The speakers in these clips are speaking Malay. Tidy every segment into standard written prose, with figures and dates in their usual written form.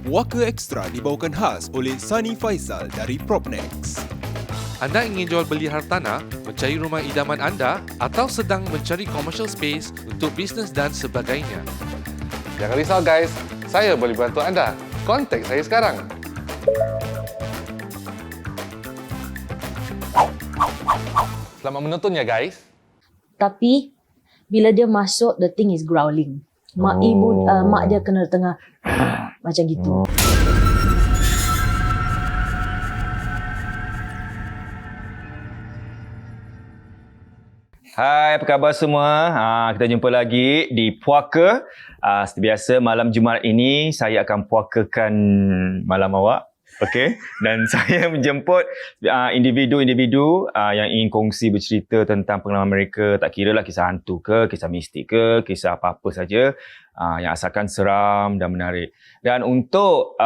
Puaka Extra dibawakan khas oleh Sani Faisal dari Propnex. Anda ingin jual beli hartanah, mencari rumah idaman anda atau sedang mencari commercial space untuk bisnes dan sebagainya? Jangan risau guys, saya boleh bantu anda. Kontak saya sekarang. Selamat menonton ya guys. Tapi bila dia masuk, the thing is growling. Mak dia kena tengah macam gitu. Hai, apa khabar semua? Kita jumpa lagi di Puaka. Seperti biasa, malam Jumaat ini saya akan puakakan malam awak. Okey, dan saya menjemput individu-individu yang ingin kongsi bercerita tentang pengalaman mereka. Tak kira lah kisah hantu ke, kisah mistik ke, kisah apa-apa saja yang asalkan seram dan menarik. Dan untuk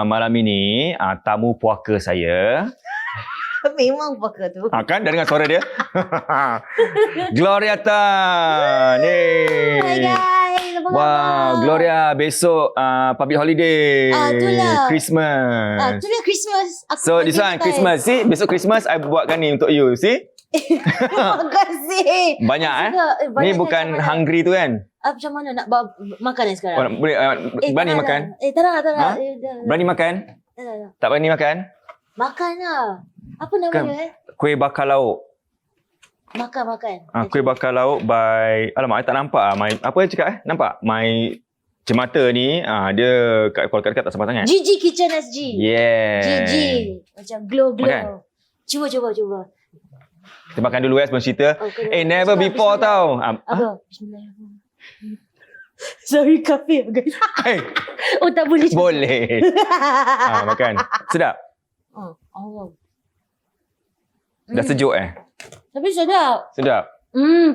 malam ini, tamu puaka saya... Memang puaka tu. Kan dah dengar suara dia? Gloria Tan. Hai guys, apa khabar? Wow, Gloria besok public holiday. Itulah. Christmas. Itulah Christmas. So this one Christmas. See, besok Christmas I buatkan ni untuk you. See? Terima kasih. Banyak Banyak Ni bukan hungry tu kan? Macam mana nak bawa makan ni sekarang? Boleh berani makan? Tak nak. Berani makan? Tak berani makan? Makan lah. Apa namanya Kuih bakar lauk. Makan. Kuih bakar lauk by... Alamak, I tak nampak apa dia cakap Nampak? My cemata ni, dia kat dekat tak sampai sangat. GG Kitchen SG. Yeah. GG. Macam glow. Makan. Cuba. Kita makan dulu sebelum cerita. Never before tau. Apa? Bismillahirrahmanirrahim. Sorry, kafe guys. Oh, tak boleh. Boleh. Makan. Sedap? Allah. Dah sejuk Tapi sedap. Sedap.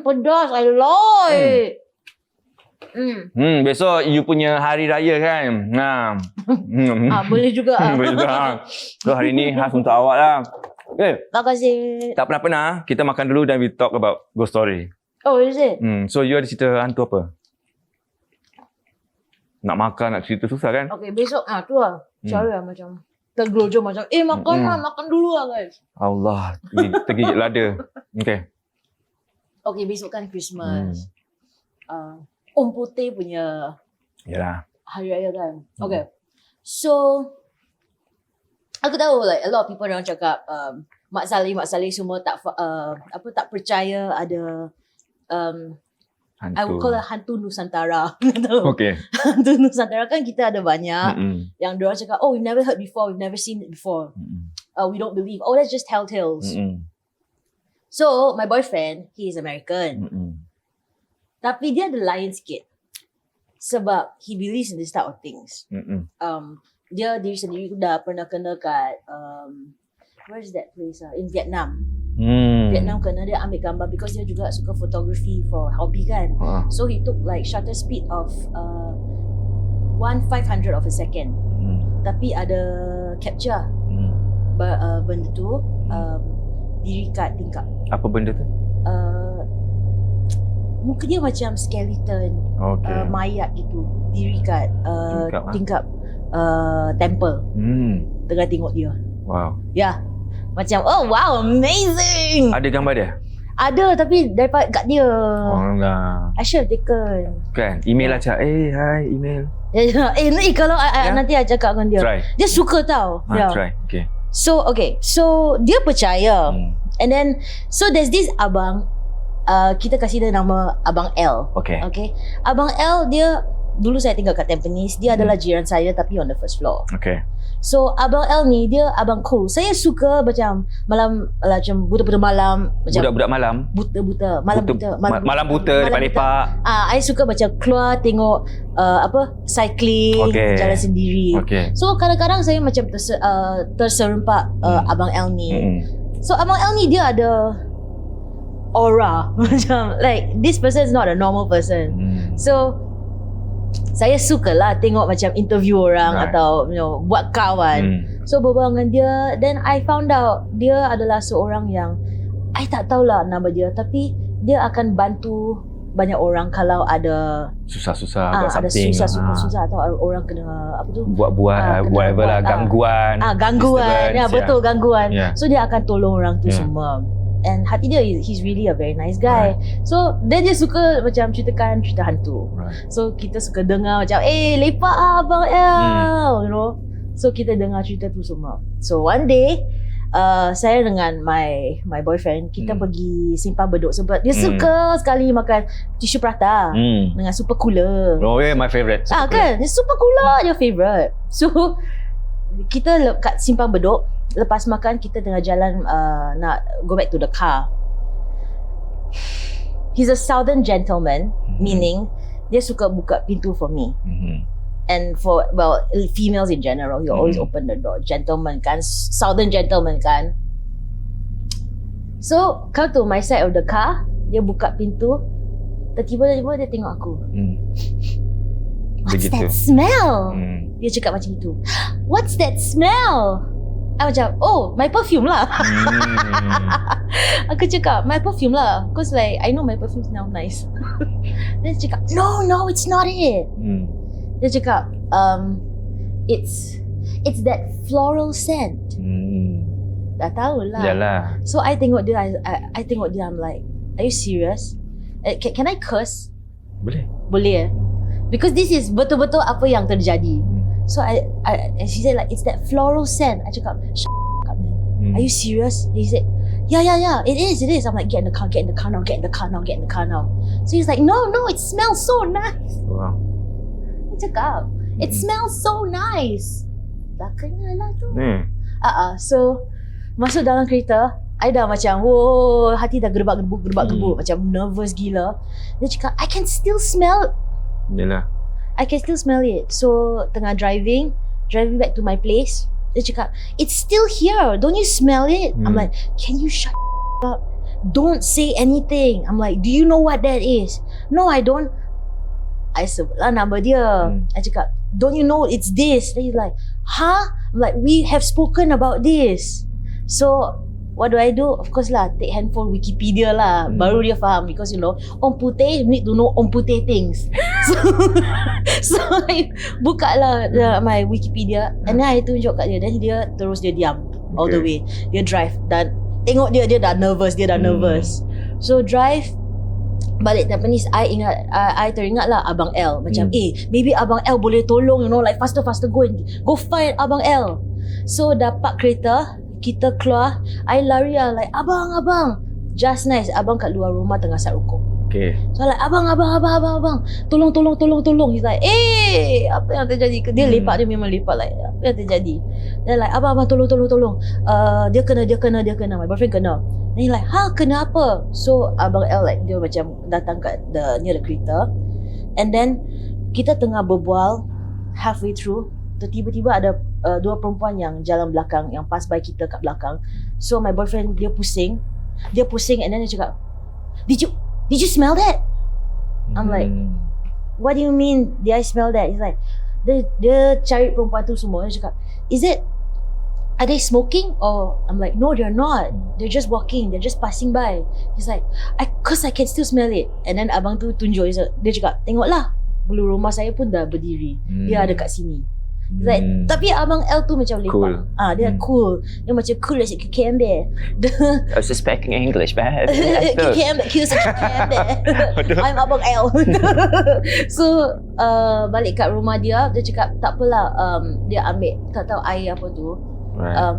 Pedas. I like. Besok you punya hari raya kan? Boleh juga. Boleh juga. So hari ni khas untuk awak lah. Terima kasih. Tak pernah. Kita makan dulu dan we talk about ghost story. Oh, is it? So you ada cerita hantu apa? Nak makan, nak cerita susah kan? Okay, besok tu lah. Cara macam tergelojoh macam makan dulu lah guys. Allah, tergigit lada. Okay, besok kan Christmas. Putih punya yalah, hari raya kan. Okay. So aku tahu like a lot of people orang cakap Mak Saleh semua tak percaya ada I would call it hantu Nusantara. Okay. Hantu Nusantara kan kita ada banyak yang diorang cakap, we've never heard before, we've never seen it before. We don't believe. That's just tell tales. So, my boyfriend, he is American. Tapi dia ada lain sikit. Sebab he believes in this type of things. Dia diri sendiri dah pernah kena kat where is that place? In Vietnam. Vietnam kena dia ambil gambar because dia juga suka photography for hobby kan. So he took like shutter speed of 1/500 of a second. Tapi ada capture benda tu diri kat tingkap. Apa benda tu? Muka dia macam skeleton, mayat gitu. Diri kat tingkap temple. Tengah tengok dia. Wow. Ya. Macam, wow, amazing. Ada gambar dia? Ada, tapi daripada kat dia. Allah. I should have taken. Kan, email lah cak. Hi, email. Ni kalau nanti I cakap dengan dia. Try. Dia suka tau. Try, okay. So dia percaya. And then, so there's this abang, kita kasih dia nama Abang L. Okay. Abang L dia, dulu saya tinggal kat Tampines. Dia adalah jiran saya tapi on the first floor. Okay. So Abang L ni dia abang cool. Saya suka macam malam buta-buta malam, macam budak-budak malam. Malam buta lepak. I suka macam keluar tengok cycling, jalan sendiri. So kadang-kadang saya macam terserempak Abang L ni. So Abang L ni dia ada aura macam like this person is not a normal person. So saya sukalah tengok macam interview orang atau buat kawan. So berbual dengan dia, then I found out dia adalah seorang yang I tak tahulah nama dia, tapi dia akan bantu banyak orang kalau ada Susah-susah got ada something. susah atau orang kena apa tu? Buat-buat whatever lah, gangguan. Gangguan. Ya, betul, gangguan. Yeah. So dia akan tolong orang tu semua. And hati dia, he's really a very nice guy. So dia suka macam ceritakan cerita hantu. So kita suka dengar macam lepak Abang El, you know. So kita dengar cerita tu semua. So one day saya dengan my boyfriend kita pergi Simpang Bedok sebab dia suka sekali makan tisu prata dengan super cooler. Oh yeah, my favourite. Kan? Super cooler dia favourite. So kita kat Simpang Bedok, lepas makan kita tengah jalan nak go back to the car. He's a southern gentleman, meaning dia suka buka pintu for me. And for, well, females in general, you always open the door. Gentleman kan, southern gentleman kan. So, come to my side of the car, dia buka pintu, tiba-tiba dia tengok aku. What's that smell? Dia cakap macam itu. What's that smell? I macam, oh, my perfume lah. Aku cakap, my perfume lah. Because like, I know my perfume smell nice. Dia cakap, no, it's not it. Dia cakap, it's that floral scent. Dah tahulah. Yalah. So I tengok dia, I tengok dia, I'm like, are you serious? Can I curse? Boleh. Because this is betul-betul apa yang terjadi. So she said like, it's that floral scent. I cakap, shut up man. Are you serious? He said, yeah, it is. I'm like, get in the car now. So he's like, no, it smells so nice. Wow. Cakap, it smells so nice. Dah kena lah tu. So masuk dalam kereta, I dah macam, hati dah gerbak-gerbuk macam nervous gila. Dia cakap, I can still smell. Yalah. I can still smell it. So tengah driving back to my place, dia cakap, it's still here. Don't you smell it? I'm like, can you shut up? Don't say anything. I'm like, do you know what that is? No, I don't. I sebutlah nama dia. I cakap, don't you know it's this? Then he's like, huh? I'm like, we have spoken about this. So what do? Of course lah, take handphone Wikipedia lah. Baru dia faham. Because you know, Om Putih, you need to know Om Putih things. So I buka lah my Wikipedia. And then I tunjuk kat dia. Then dia diam all the way. Dia drive. Dan tengok dia dah nervous. So drive balik Tampines, I teringat lah Abang L. Macam maybe Abang L boleh tolong, you know, like faster go find Abang L. So dapat kereta, kita keluar, I lari lah like, abang just nice, abang kat luar rumah tengah sat rukuk. So like, abang tolong. He's like, apa yang terjadi? Dia lepak, dia memang lepak like, apa yang terjadi? Dia like, abang tolong. Dia kena, my boyfriend kena. Then he like, kena apa? So Abang L like, dia macam datang kat near the kereta. And then kita tengah berbual, halfway through, tiba-tiba ada dua perempuan yang jalan belakang, yang pass by kita kat belakang. So my boyfriend, dia pusing and then dia cakap, Did you smell that? I'm like, what do you mean did I smell that? He's like, dia cari perempuan tu semua. Dia cakap, are they smoking? Or I'm like, no, they're not. They're just walking. They're just passing by. He's like, cause I can still smell it. And then abang tu tunjuk. Dia cakap, tengoklah, bulu rumah saya pun dah berdiri. Dia ada kat sini. Like, tapi Abang L tu macam lepak. Cool. Dia cool. Dia macam cool as a cucumber. I was just speaking English, man. Cucumber. He was a cucumber. I'm Abang L. So balik kat rumah dia cakap, tak apalah, dia ambil, tak tahu air apa tu.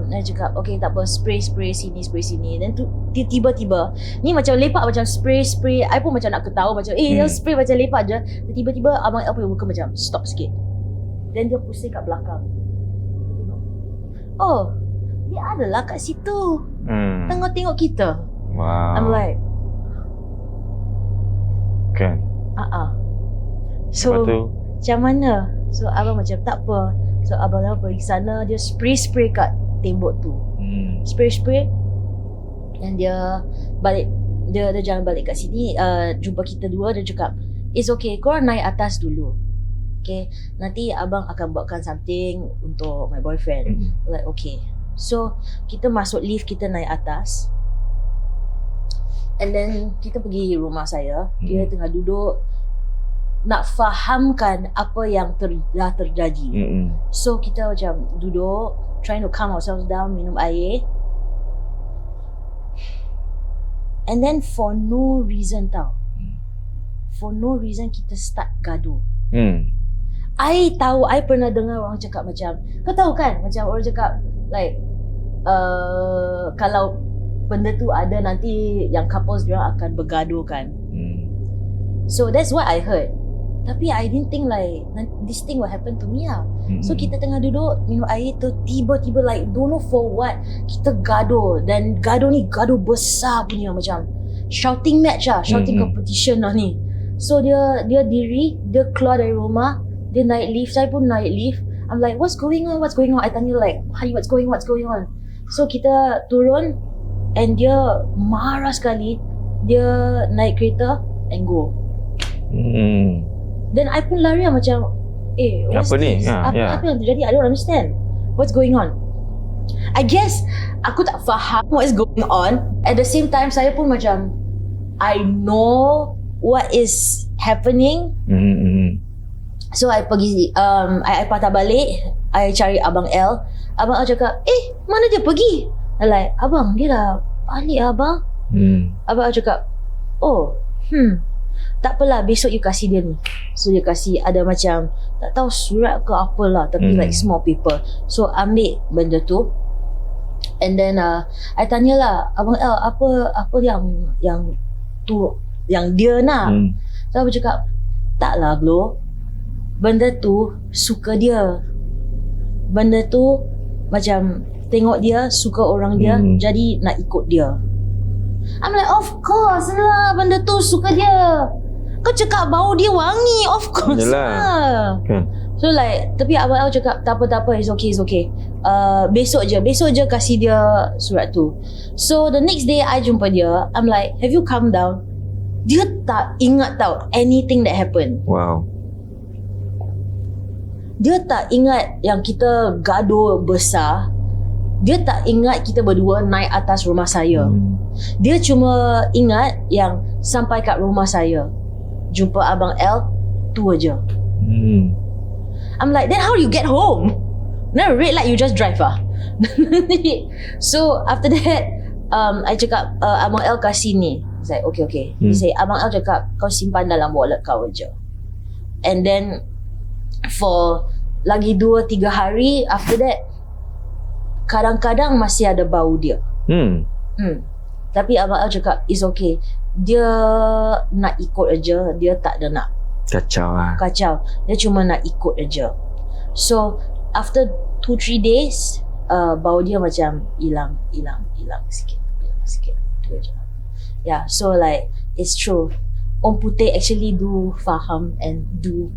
Dia cakap, okay, tak apa, spray sini. Dan tu tiba-tiba ni macam lepak, macam spray. I pun macam nak ketawa, macam dia spray macam lepak je. Tiba-tiba Abang L punya muka macam stop sikit. Dan dia pusing kat belakang. Oh, dia adalah kat situ. Tengok kita. Wow. I'm like, kan. So macam mana? So abang macam tak apa. So abang dah pergi sana, dia spray kat tembok tu. Spray. Dan dia balik, dia jalan balik kat sini, jumpa kita dua. Dia cakap, it's okay, korang naik atas dulu. Okay, nanti abang akan buatkan something untuk my boyfriend. Like, okay. So kita masuk lift, kita naik atas. And then kita pergi rumah saya. Dia tengah duduk nak fahamkan apa yang dah terjadi. So kita macam duduk, trying to calm ourselves down, minum air. And then for no reason for no reason kita start gaduh. I tahu, I pernah dengar orang cakap macam, kau tahu kan, macam orang cakap like kalau benda tu ada, nanti yang couples diorang akan bergaduh kan. So that's what I heard. Tapi I didn't think like this thing will happen to me lah. So kita tengah duduk minum air tu, tiba-tiba like don't know for what kita gaduh. Dan gaduh ni gaduh besar punya, macam shouting match lah, shouting competition lah ni. So dia diri, dia keluar dari rumah, dia naik lift, saya pun naik lift. I'm like, what's going on? I tanya like, honey, what's going on? So kita turun and dia marah sekali. Dia naik kereta and go. Then I pun lari lah macam, what's Apa this? ni? Apa yang terjadi? I don't understand. What's going on? I guess aku tak faham what is going on. At the same time, saya pun macam, I know what is happening. So I pergi, I patah balik, I cari Abang L. Abang L cakap, mana dia pergi? I like, abang, dia dah balik abang. Abang L cakap, tak apalah, besok you kasih dia ni. So dia kasih ada macam, tak tahu surat ke apalah, tapi like small paper. So ambil benda tu. And then I tanyalah, Abang L, apa yang tu, yang dia nak. So abang cakap, taklah Glo, benda tu suka dia. Benda tu macam tengok dia, suka orang dia, jadi nak ikut dia. I'm like, of course lah, benda tu suka dia. Kau cakap bau dia wangi, of course lah. So like, tapi Abang L cakap, tak apa, it's okay. Besok je kasih dia surat tu. So the next day I jumpa dia, I'm like, have you calmed down? Dia tak ingat tau anything that happened. Wow. Dia tak ingat yang kita gaduh besar. Dia tak ingat kita berdua naik atas rumah saya. Dia cuma ingat yang sampai kat rumah saya, jumpa Abang L, tu aja. I'm like, then how do you get home? Then red light you just drive lah. So after that, I cakap, Abang L kasih ni. Saya okay. He say, Abang L cakap, kau simpan dalam wallet kau aja. And then for lagi 2-3 hari after that, kadang-kadang masih ada bau dia. Tapi Abang L cakap, it's okay. Dia nak ikut aja, dia tak ada nak kacau. Dia cuma nak ikut aja. So after 2-3 days, bau dia macam hilang sikit. Tu aja. Yeah, so like it's true. Orang putih actually do faham and do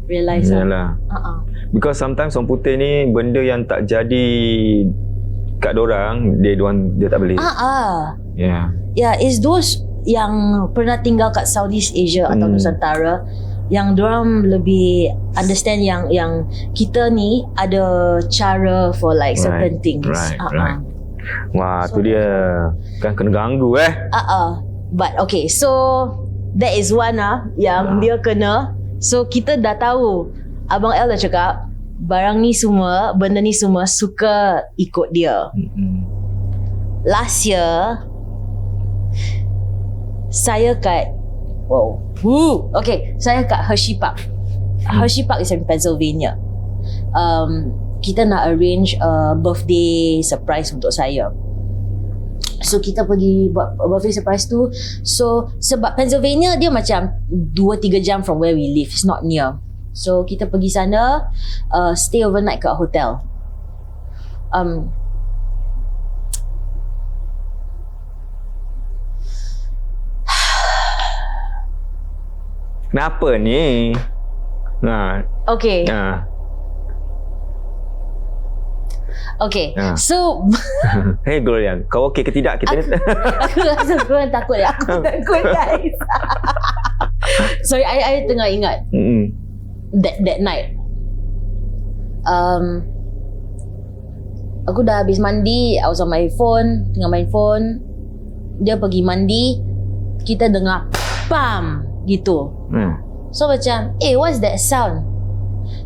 realize lah. Because sometimes orang putih ni benda yang tak jadi kat dorang, dia tak boleh. Yeah, it's those yang pernah tinggal kat Southeast Asia atau Nusantara yang dorang lebih understand yang kita ni ada cara for like certain things. Right. Wah, so tu dia kan kena ganggu But okay, so that is one yang dia kena. So kita dah tahu, Abang L dah cakap, benda ni semua suka ikut dia. Last year, saya kat saya kat Hershey Park. Hershey Park is in Pennsylvania. Kita nak arrange a birthday surprise untuk saya. So kita pergi buat birthday surprise tu. So sebab Pennsylvania dia macam 2-3 jam from where we live, it's not near. So kita pergi sana, stay overnight kat hotel. Kenapa ni? Okay. Okay, so Hey Gloria, kau okey ke tidak? Aku rasa korang takut ya. Aku takut guys. Sorry, I tengah ingat that night. Aku dah habis mandi, I was on my phone, tengah main phone. dia pergi mandi, kita dengar pam gitu. So macam, what's that sound?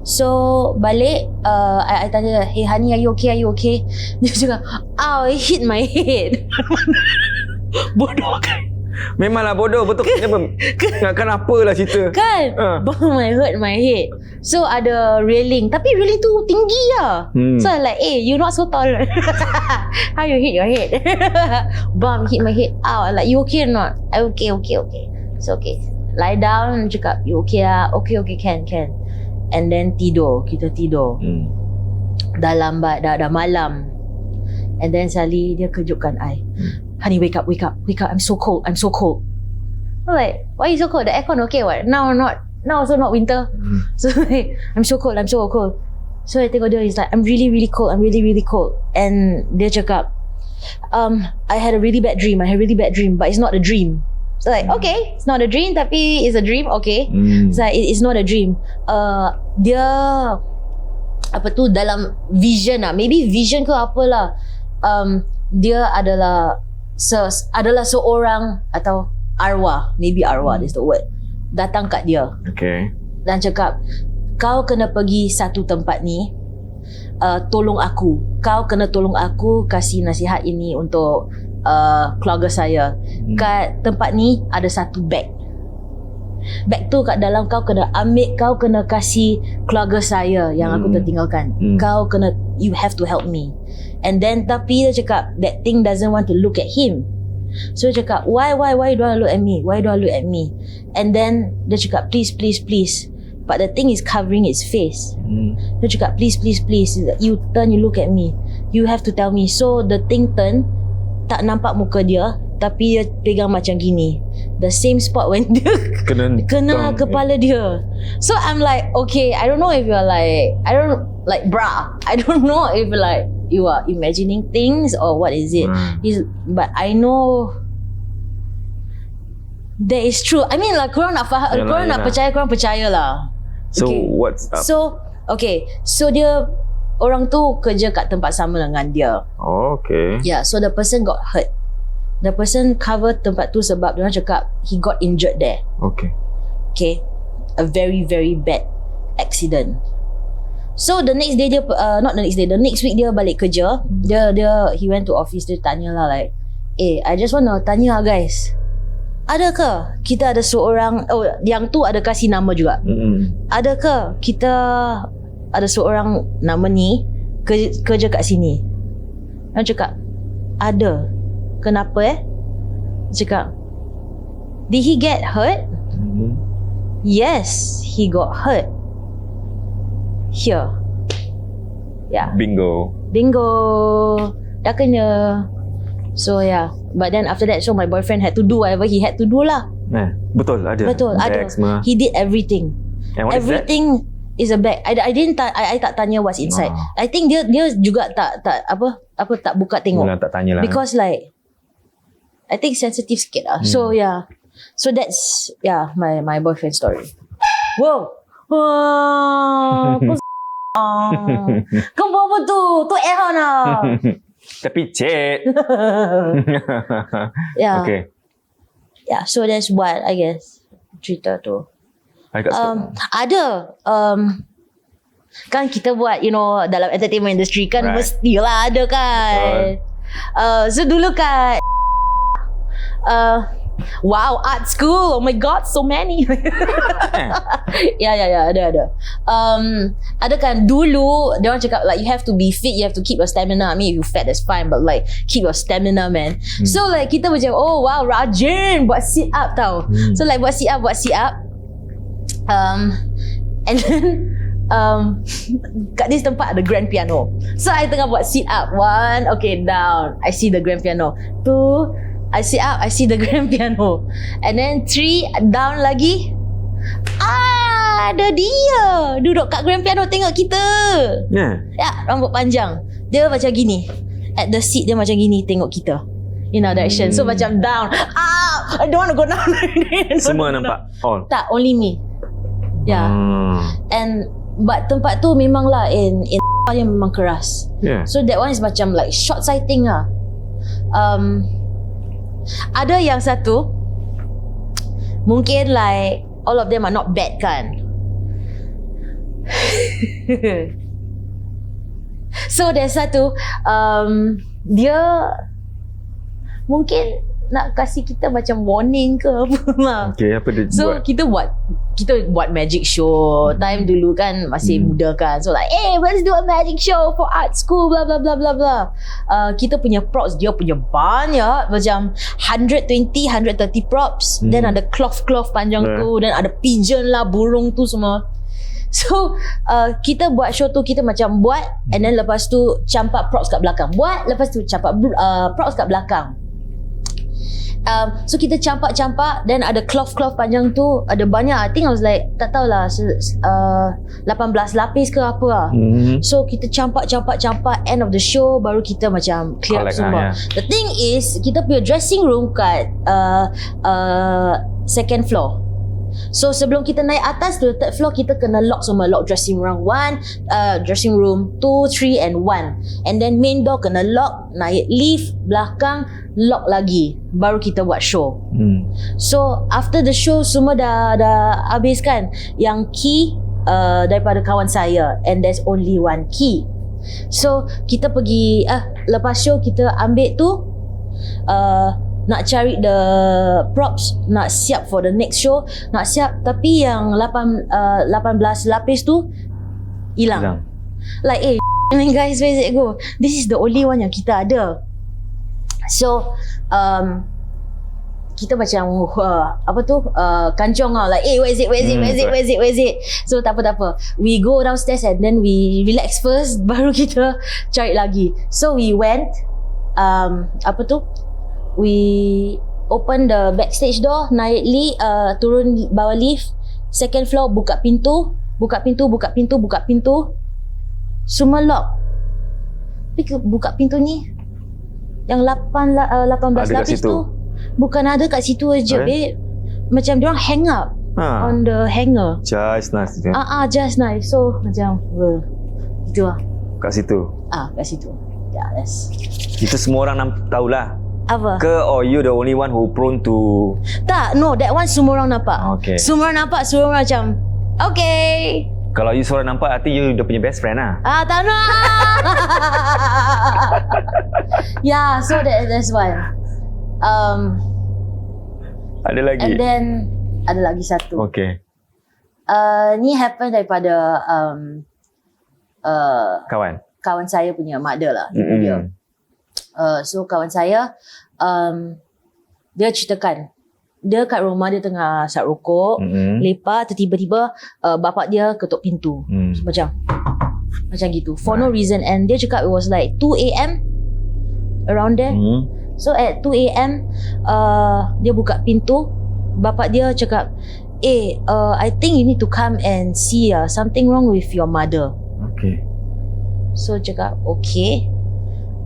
So balik, I tanya, hey honey, are you okay? Dia cakap, I hit my head. Bodoh kan? Memanglah bodoh. Betul. Kenapa lah cerita? Kan? I hurt my head. So ada railing, tapi railing tu tinggi lah. So I'm like, you not so tall. How you hit your head? Bam, hit my head. I'm like, you okay or not? Okay. It's okay. Lie down, cakap, you okay lah? Okay, can. And then kita tidur. Dah lambat, dah malam. And then suddenly dia kejutkan I. Honey, wake up. I'm so cold. I'm like, why you so cold? The aircon okay what? Now also not winter. So like, I'm so cold. So I tengok dia, he's like, I'm really, really cold. And dia cakap, I had a really bad dream, but it's not a dream. So like, okay, it's not a dream, tapi it's a dream, okay. So like, it's not a dream. Dia apa tu, dalam vision lah, maybe vision ke apalah. Dia adalah seorang atau arwah, maybe arwah is the word, datang kat dia. Okay. Dan cakap, kau kena pergi satu tempat ni, tolong aku. Kau kena tolong aku kasih nasihat ini untuk keluarga saya. Kat tempat ni ada satu bag. Bag tu kat dalam kau kena ambil, kau kena kasih keluarga saya yang aku tertinggalkan. Kau kena, you have to help me. And then tapi dia cakap that thing doesn't want to look at him. So dia cakap, why you don't look at me? And then dia cakap, please. But the thing is covering his face. Dia cakap, please. You turn, you look at me. You have to tell me. So the thing turn, tak nampak muka dia, tapi dia pegang macam gini. The same spot when dia kena kepala dia. So I'm like, okay, I don't know if you're like, bruh, I don't know if like you are imagining things or what is it. But I know that is true. I mean like, korang nak faham, korang nak percaya, korang percayalah. So what's up? So dia, orang tu kerja kat tempat sama dengan dia. Okay. Yeah, so the person got hurt. The person cover tempat tu sebab dia orang cakap he got injured there. Okay. A very, very bad accident. So the next day dia, the next week dia balik kerja. He went to office, dia tanya lah like, I just want to tanya guys, adakah kita ada seorang, yang tu ada kasih nama juga. Adakah kita ada seorang nama ni kerja kat sini? Dia cakap, ada. Kenapa Dia cakap, did he get hurt? Yes, he got hurt. Here. Yeah. Bingo. Dah kena. So yeah. But then after that, so my boyfriend had to do whatever he had to do lah. Betul ada. He did everything. And what everything is a bag. I didn't I tak tanya what's inside. I think dia juga tak buka tengok. Tak tanya lah. Because like, I think sensitive sikit lah. So yeah. So that's my boyfriend story. Whoa. Kau buat apa tu? Tu error lah. Tapi cek. Yeah. Okay. Yeah, so that's what I guess cerita tu. Ada kan kita buat, dalam entertainment industry kan, mestilah ada kan. So dulu kat wow, art school, oh my god, so many. Ya, ada. Ada kan dulu dia orang cakap like you have to be fit, you have to keep your stamina. I mean if you fat that's fine, but like keep your stamina, man. So like kita macam, oh wow, rajin buat sit up tau. So like buat sit up. And then kat this tempat ada grand piano. So I tengah buat sit up, 1, okay, down, I see the grand piano. 2, I sit up, I see the grand piano. And then 3, down lagi. Ada dia duduk kat grand piano tengok kita. Ya, rambut panjang. Dia macam gini. At the seat dia macam gini tengok kita in our direction. So macam down. I don't want to go down. Semua nampak? All? Tak, only me. Yeah. And but tempat tu memanglah in yang memang keras. So that one is macam like short sighting lah. Ada yang satu, mungkin like all of them are not bad kan. So there's satu, dia mungkin nak kasih kita macam warning ke apa lah. Okay, apa dia So buat? kita buat magic show. Time dulu kan masih muda kan. So like, let's do a magic show for art school, blah blah blah blah blah. Kita punya props, dia punya banyak, macam 120, 130 props. Then ada cloth panjang tu, then ada pigeon lah, burung tu semua. So kita buat show tu, kita macam buat, and then lepas tu campak props kat belakang. Buat, lepas tu campak props kat belakang. So kita campak, then ada cloth panjang tu, ada banyak, I think I was like, tak tahulah 18 lapis ke apa lah. So kita campak, end of the show baru kita macam clear up semua. The thing is, kita punya dressing room kat second floor. So sebelum kita naik atas to the third floor, kita kena lock semua. Lock dressing room 1, dressing room 2, 3 and 1. And then main door kena lock, naik lift belakang, lock lagi, baru kita buat show. So after the show semua dah habis kan, yang key daripada kawan saya, and there's only one key. So kita pergi lepas show kita ambil tu, nak cari the props, nak siap for the next show, nak siap, tapi yang 18 lapis tu hilang. Like guys, where is it go? This is the only one yang kita ada. So kita macam kancong lah, like where is it. So tak apa, we go downstairs and then we relax first, baru kita cari lagi. So we went we open the backstage door, naik lift, turun bawah lift, second floor, buka pintu, semua lock. Tapi buka pintu ni yang 18 lapis tu bukan ada kat situ aja, babe. Macam diorang hang up on the hanger. Just nice. Just nice. So macam gitu lah. Kat situ. Kat situ. Yeah, that's. Itu semua orang tahulah. Apa? Ke or you the only one who prone to? Tak, no, that one semua orang nampak. Okay. Semua orang nampak, semua orang macam okay. Kalau you seorang nampak, arti you dah punya best friend lah. Tak nak. Yeah, so that's one. Ada lagi? And then ada lagi satu. Okay. Ni happen daripada kawan saya punya mak dia lah. Dia. So kawan saya dia ceritakan, dia kat rumah dia tengah sat rokok, lepak, tiba-tiba bapak dia ketuk pintu. Macam gitu for no reason, and dia cakap it was like 2 AM around there. So at 2 AM dia buka pintu, bapak dia cakap, I think you need to come and see something wrong with your mother. Okay. So cakap okay,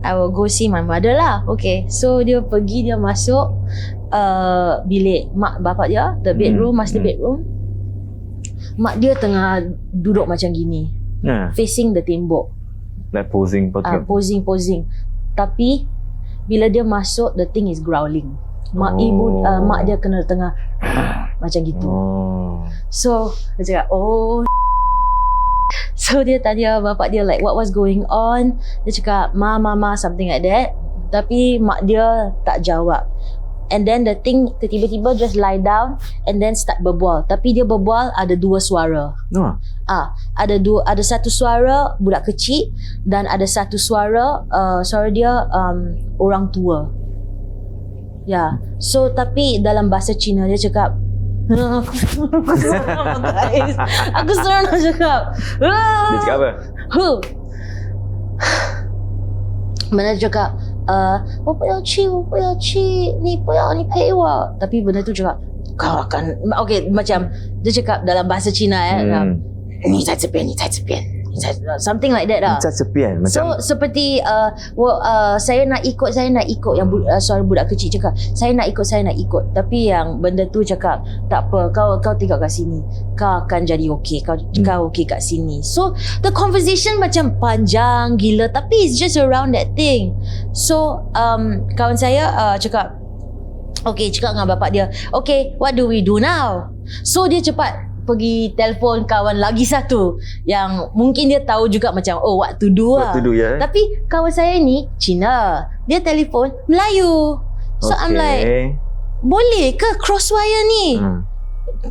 I will go see my mother lah. Okay, so dia pergi, dia masuk bilik mak bapak dia, the bedroom, master bedroom. Mak dia tengah duduk macam gini, facing the tembok, like posing. Tapi bila dia masuk, the thing is growling. Mak dia kena tengah macam gitu. So dia cakap so dia tanya bapak dia like what was going on. Dia cakap mama something like that, tapi mak dia tak jawab. And then the thing tiba-tiba just lie down and then start berbual. Tapi dia berbual ada dua suara. Ada satu suara budak kecil, dan ada satu suara suara dia orang tua. Ya. So tapi dalam bahasa Cina dia cakap aku seram guys. Aku seram nak cakap. Dia cakap apa? Mana dia cakap 我不要去你不要你陪我. Tapi benda tu cakap kau akan okay, macam dia cakap dalam bahasa Cina ni在这边 something like that lah. Macam so seperti saya nak ikut yang suara budak kecil cakap saya nak ikut, tapi yang benda tu cakap tak apa, kau tinggal kat sini, kau akan jadi okey, kau okey kat sini. So the conversation macam panjang gila, tapi it's just around that thing. So kawan saya cakap Okay, cakap dengan bapak dia, okay, what do we do now? So dia cepat pergi telefon kawan lagi satu yang mungkin dia tahu juga macam what to do lah. What to do, ya. Tapi kawan saya ni Cina, dia telefon Melayu. So I'm like, boleh ke crosswire ni?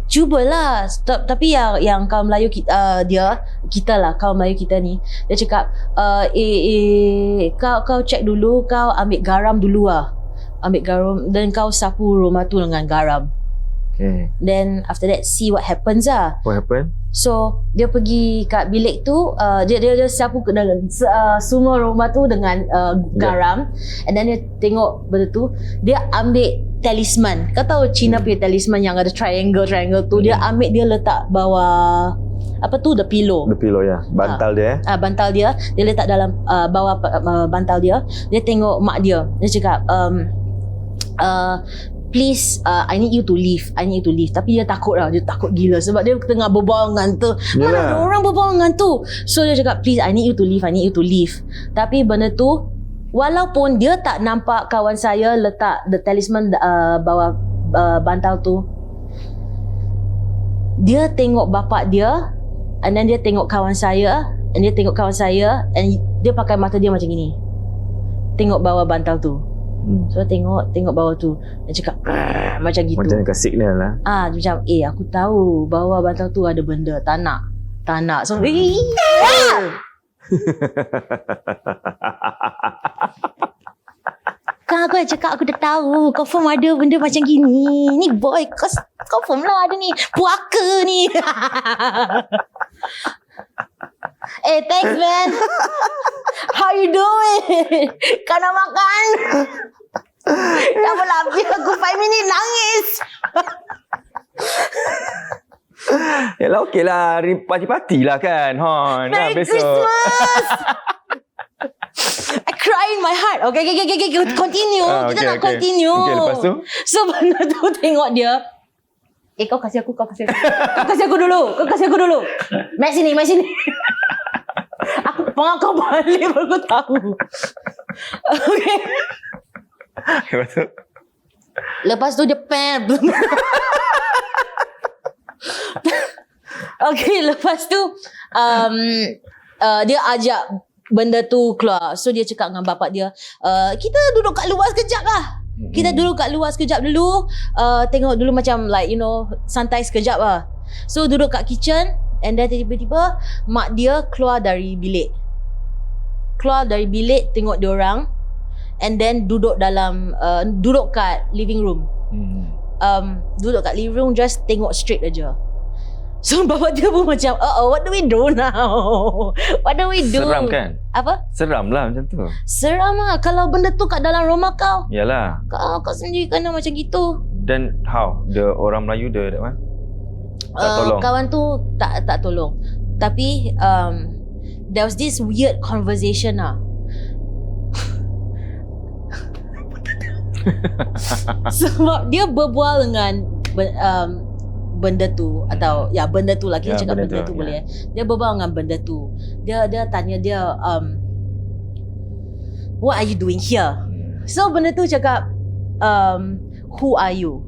Cubalah. Tapi yang kawan Melayu kita lah, kawan Melayu kita ni, dia cakap kau check dulu, kau ambil garam dulu lah. Ambil garam dan kau sapu rumah tu dengan garam. Okay. Then after that see what happens lah. What happened? So dia pergi kat bilik tu, dia sapu dengan semua rumah tu dengan garam. And then dia tengok benda tu, dia ambil talisman. Kau tahu Cina punya talisman yang ada triangle tu, dia ambil, dia letak bawah apa tu, the pillow. The pillow, ya. Bantal dia. Bantal dia letak dalam bawah bantal dia. Dia tengok mak dia. Dia cakap please, I need you to leave. Tapi dia takut lah. Dia takut gila sebab dia tengah berbual dengan tu. Mana ada orang berbual dengan tu. So dia cakap, please, I need you to leave. Tapi benda tu, walaupun dia tak nampak kawan saya letak the talisman bawah bantal tu, dia tengok bapak dia, and then dia tengok kawan saya, and dia pakai mata dia macam gini. Tengok bawah bantal tu. So tengok bawah tu. Dia cakap macam gitu. Macam dekat signal lah. Macam aku tahu bawah bantal tu ada benda. Tak nak. So kan aku dah cakap, aku dah tahu confirm ada benda macam gini. Ni boy, confirm lah ada ni. Puaka ni. Thanks man. How you doing? Kau nak makan? Dah berlapis aku 5 minit nangis. Yalah, okey lah. Parti-parti lah kan, Hon. Merry Christmas. I cry in my heart. Okay. Continue. Kita nak continue. Okay, lepas tu? So benda tu tengok dia. Kau kasih aku. Kau kasih aku dulu. Mai sini. Aku panggil kau balik baru kau tahu. Okay. Lepas tu dia pen. Okay, lepas tu dia ajak benda tu keluar. So dia cakap dengan bapak dia, kita duduk kat luar sekejap lah. Tengok dulu macam like santai sekejap lah. So duduk kat kitchen, and then tiba-tiba mak dia keluar dari bilik. Tengok diorang, and then duduk kat living room. Just tengok straight aja. So bapak dia pun macam, what do we do now? Seram kan? Apa? Seram lah macam tu. Seram lah kalau benda tu kat dalam rumah kau. Yalah. Kau sendiri kena macam gitu. Then how? The orang Melayu that one? Tak tolong? Kawan tu tak tolong. Tapi there was this weird conversation lah. Sebab dia berbual dengan benda tu, atau benda tu lah, kita cakap benda tu boleh. Dia berbual dengan benda tu. Dia tanya dia, what are you doing here? So benda tu cakap, who are you?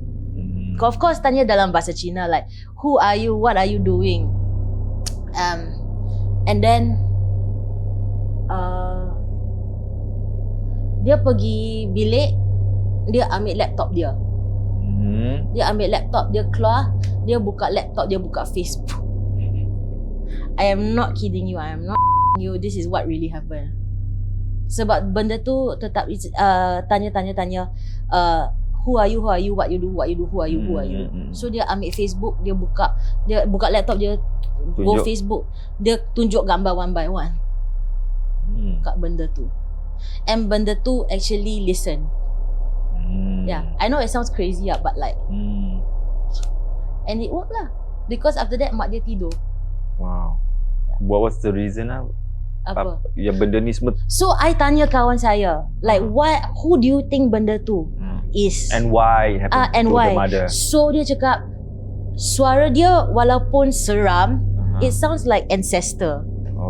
Of course tanya dalam bahasa Cina, like who are you, what are you doing? And then dia pergi bilik, dia ambil laptop dia. Dia ambil laptop dia, keluar, dia buka laptop, dia buka Facebook. I am not kidding you, you, this is what really happened. Sebab benda tu tetap tanya, who are you, what you do, who are you. So dia ambil Facebook, dia buka laptop dia, go Facebook, dia tunjuk gambar one by one kat benda tu. And benda tu actually listen. Yeah, I know it sounds crazy lah, but like and it worked lah. Because after that mak dia tidur. Wow. What was the reason lah? Apa? Ya benda ni semua. So I tanya kawan saya, like who do you think benda tu is? And why it happened to the mother? So dia cakap suara dia walaupun seram, it sounds like ancestor.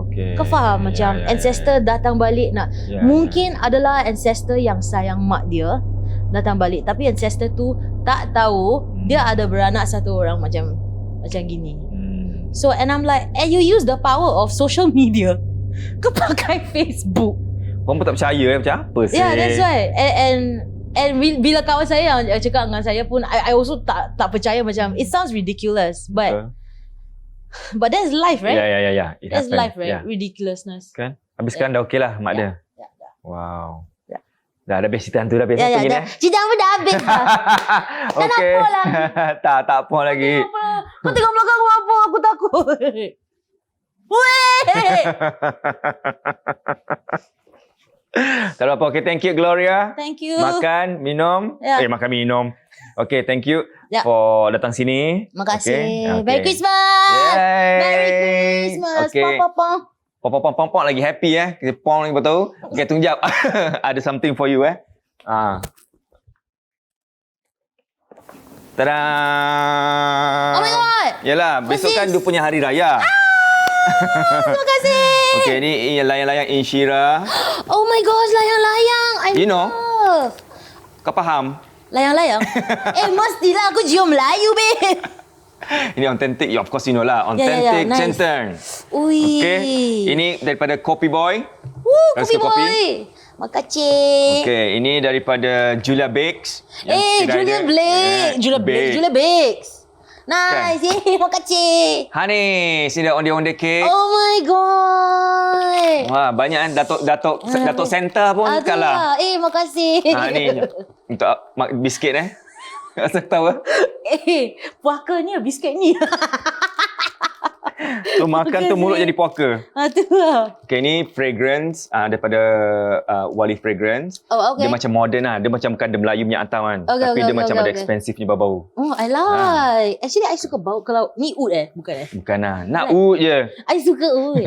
Okay. Kau faham macam ancestor datang balik nak. Mungkin adalah ancestor yang sayang mak dia datang balik. Tapi ancestor tu tak tahu dia ada beranak satu orang macam gini. So and I'm like, and you use the power of social media. Kau pakai Facebook. Orang pun tak percaya macam apa sih? Yeah, that's why. And bila kawan saya yang cakap dengan saya pun, I also tak percaya macam, it sounds ridiculous, but that's life, right? Ya. That's life, right? Ridiculousness. Kan? Habis sekarang dah okey lah mak dia. Wow. Dah habis cerita hantu dah. Ya, cerita apa dah habis dah. Okey. apa lagi? tak apa lagi. Kau tengok belakang aku apa? Aku takut. Weh! Tak apa. Okay, thank you Gloria. Thank you. Makan, minum. Makan, minum. Okay, thank you for datang sini. Makasih. Merry Christmas. Yay. Merry Christmas. Okay. Pom lagi happy Kita pom lagi betul. Okay, tunggu jap. Ada something for you Tada! Oh my god. Yalah, besok kan dia punya hari raya. Terima kasih. Okay, ni layang-layang Inshira. Oh my gosh, layang-layang. You know? Kau faham? Layang-layang? Mestilah aku cium Melayu, babe. Ini authentic. Of course you know lah. Authentic nice. Centern. Ui. Okay. Ini daripada Kopi Boy. Kopi Boy. Makasih. Okay. Ini daripada Julia Bakes. Julia Bakes. Nice. Kan? Makasih. Ni sini dah onde-onde cake. Oh my god. Wah, banyak kan Datuk Center pun kalah. Makasih. Ni untuk biskit Asal tahu puakanya biskit ni. Tu makan tu mulut jadi puaka. Tu lah. Okay, ni fragrance daripada Wali Fragrance. Oh, okay. Dia macam modern Dia macam bukan dia Melayu punya atau kan. Tapi dia macam ada expensive punya bau-bau. Oh, I like. Actually, I suka bau kalau ni oud bukan Bukan nak oud je. I suka oud.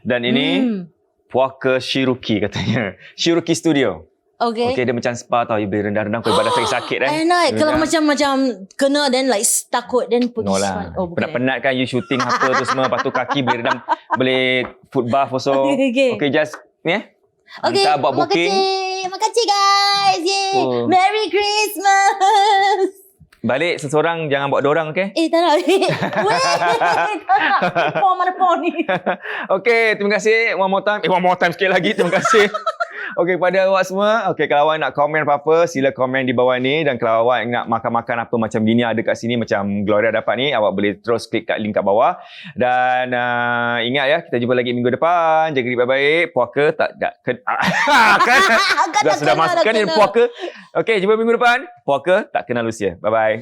Dan ini puaka Shiruki katanya. Shiruki Studio. Okay, dia macam spa tau. You boleh rendang-rendang kau badan sakit enak. Kalau macam kena then like takut then pergi. No lah. Penat-penat kan you shooting apa tu semua. Lepas tu kaki boleh rendam. Boleh foot bath also. Okay, just ni hantar buat booking. Makasih guys. Yay. Merry Christmas. Balik seseorang, jangan bawa dua orang, okay? Tak nak. Weh, tak nak. Mana pon ni? Okay, terima kasih. One more time sikit lagi. Terima kasih. Okay, kepada awak semua. Okay, kalau awak nak komen apa-apa, sila komen di bawah ni. Dan kalau awak nak makan-makan apa macam gini ada kat sini, macam Gloria dapat ni, awak boleh terus klik kat link kat bawah. Dan ingat kita jumpa lagi minggu depan. Jaga diri baik-baik. Puaka tak kan? Sudah masukkan ni puaka. Okay, jumpa minggu depan. Puaka tak kenal usia. Bye-bye.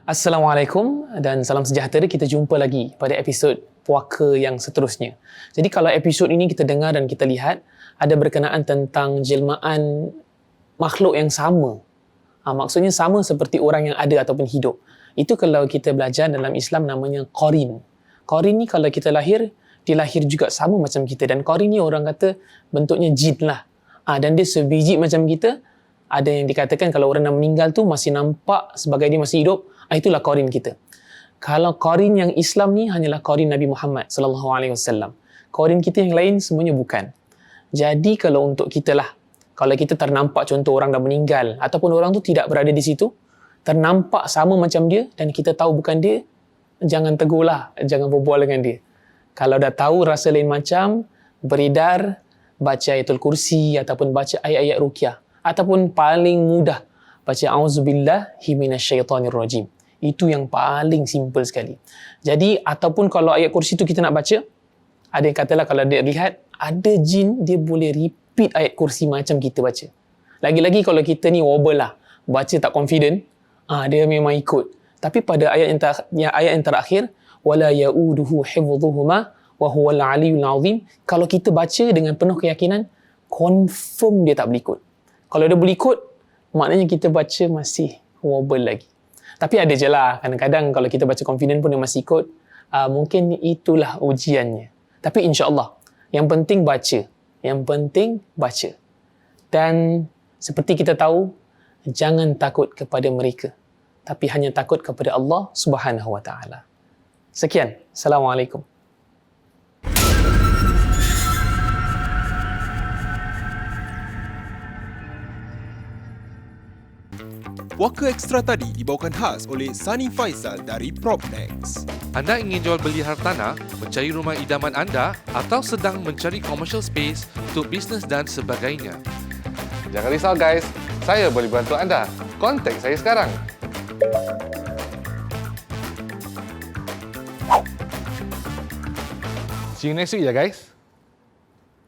Assalamualaikum dan salam sejahtera. Kita jumpa lagi pada episod puaka yang seterusnya. Jadi kalau episod ini kita dengar dan kita lihat ada berkenaan tentang jelmaan makhluk yang sama. Maksudnya sama seperti orang yang ada ataupun hidup. Itu kalau kita belajar dalam Islam namanya qarin. Qarin ni kalau kita lahir, dia lahir juga sama macam kita. Dan qarin ni orang kata bentuknya jin lah. Dan dia sebiji macam kita. Ada yang dikatakan kalau orang dah meninggal tu masih nampak sebagai dia masih hidup. Itulah qarin kita. Kalau qarin yang Islam ni hanyalah qarin Nabi Muhammad sallallahu alaihi wasallam. Qarin kita yang lain semuanya bukan. Jadi kalau untuk kita lah, kalau kita ternampak contoh orang dah meninggal ataupun orang tu tidak berada di situ, ternampak sama macam dia dan kita tahu bukan dia, jangan tegurlah, jangan berbual dengan dia. Kalau dah tahu rasa lain macam, beredar, baca ayatul kursi ataupun baca ayat-ayat ruqyah ataupun paling mudah baca auzubillahi minasyaitonirrajim. Itu yang paling simple sekali. Jadi ataupun kalau ayat kursi tu kita nak baca, ada yang katalah kalau dia lihat ada jin, dia boleh repeat ayat kursi macam kita baca. Lagi-lagi kalau kita ni wobble lah, baca tak confident, dia memang ikut. Tapi pada ayat yang terakhir, wala yauduhu hifdhuhuma wa huwal aliyyul azim, kalau kita baca dengan penuh keyakinan, confirm dia tak boleh ikut. Kalau dia boleh ikut, maknanya kita baca masih wobble lagi. Tapi ada je lah, kadang-kadang kalau kita baca confident pun dia masih ikut. Mungkin itulah ujiannya. Tapi insya-Allah, yang penting baca. Yang penting baca. Dan seperti kita tahu, jangan takut kepada mereka, tapi hanya takut kepada Allah Subhanahu wa taala. Sekian. Assalamualaikum. Puaka Extra tadi dibawakan khas oleh Sunny Faisal dari Propnex. Anda ingin jual beli hartanah, mencari rumah idaman anda atau sedang mencari commercial space untuk bisnes dan sebagainya? Jangan risau guys, saya boleh bantu anda. Kontak saya sekarang. See you next week ya guys.